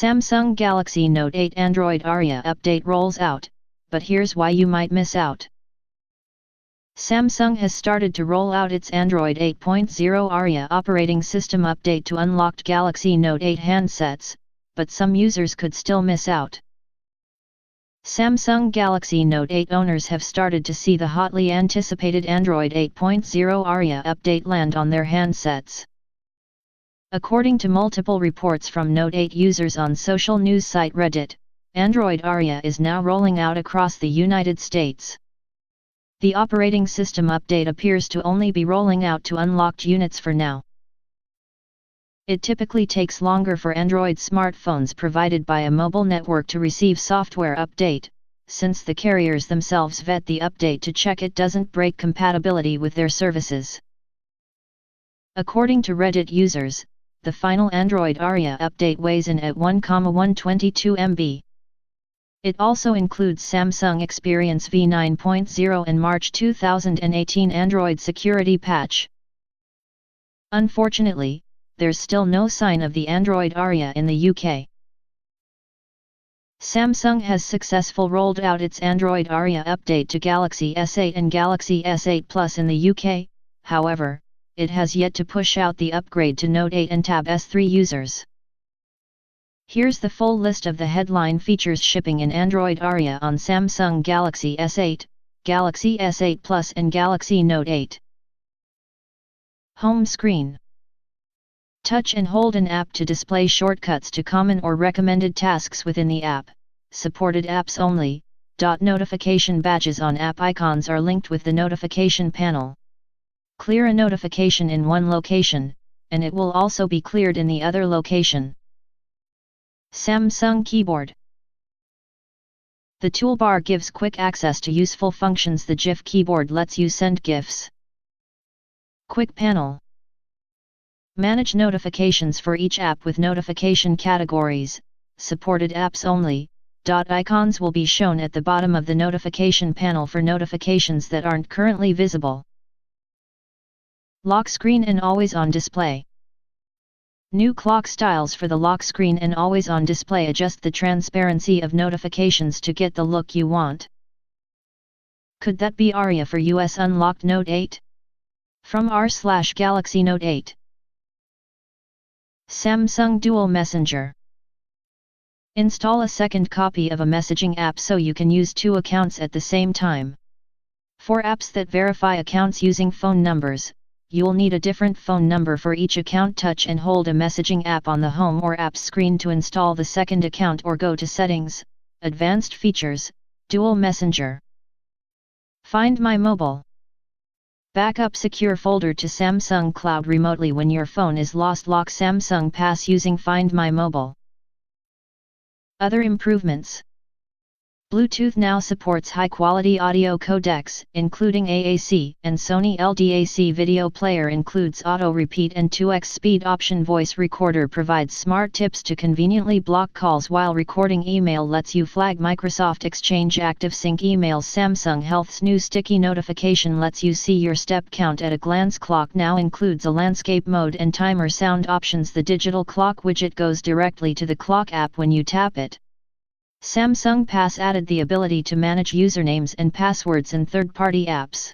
Samsung Galaxy Note 8 Android Oreo update rolls out, but here's why you might miss out. Samsung has started to roll out its Android 8.0 Oreo operating system update to unlocked Galaxy Note 8 handsets, but some users could still miss out. Samsung Galaxy Note 8 owners have started to see the hotly anticipated Android 8.0 Oreo update land on their handsets. According to multiple reports from Note 8 users on social news site Reddit, Android Oreo is now rolling out across the United States. The operating system update appears to only be rolling out to unlocked units for now. It typically takes longer for Android smartphones provided by a mobile network to receive software update, since the carriers themselves vet the update to check it doesn't break compatibility with their services. According to Reddit users, the final Android Oreo update weighs in at 1,122 MB. It also includes Samsung Experience v9.0 and March 2018 Android security patch. Unfortunately, there's still no sign of the Android Oreo in the UK. Samsung has successfully rolled out its Android Oreo update to Galaxy S8 and Galaxy S8 Plus in the UK, however, it has yet to push out the upgrade to Note 8 and Tab S3 users. Here's the full list of the headline features shipping in Android Oreo on Samsung Galaxy S8, Galaxy S8 Plus and Galaxy Note 8. Home screen. Touch and hold an app to display shortcuts to common or recommended tasks within the app. Supported apps only. Notification badges on app icons are linked with the notification panel. Clear a notification in one location, and it will also be cleared in the other location. Samsung keyboard. The toolbar gives quick access to useful functions. The GIF keyboard lets you send GIFs. Quick panel. Manage notifications for each app with notification categories. Supported apps only. Icons will be shown at the bottom of the notification panel for notifications that aren't currently visible. Lock screen and always-on display. New clock styles for the lock screen and always-on display adjust the transparency of notifications to get the look you want. Could that be Oreo for US unlocked Note 8? From r/Galaxy Note 8. Samsung Dual Messenger. Install a second copy of a messaging app so you can use two accounts at the same time. For apps that verify accounts using phone numbers, you'll need a different phone number for each account. Touch and hold a messaging app on the home or apps screen to install the second account or go to Settings, Advanced Features, Dual Messenger. Find My Mobile. Backup secure folder to Samsung Cloud remotely when your phone is lost. Lock Samsung Pass using Find My Mobile. Other improvements. Bluetooth now supports high-quality audio codecs, including AAC, and Sony LDAC video player includes auto-repeat and 2x speed option. Voice recorder provides smart tips to conveniently block calls while recording. Email lets you flag Microsoft Exchange Active Sync emails. Samsung Health's new sticky notification lets you see your step count at a glance. Clock now includes a landscape mode and timer sound options. The digital clock widget goes directly to the clock app when you tap it. Samsung Pass added the ability to manage usernames and passwords in third-party apps.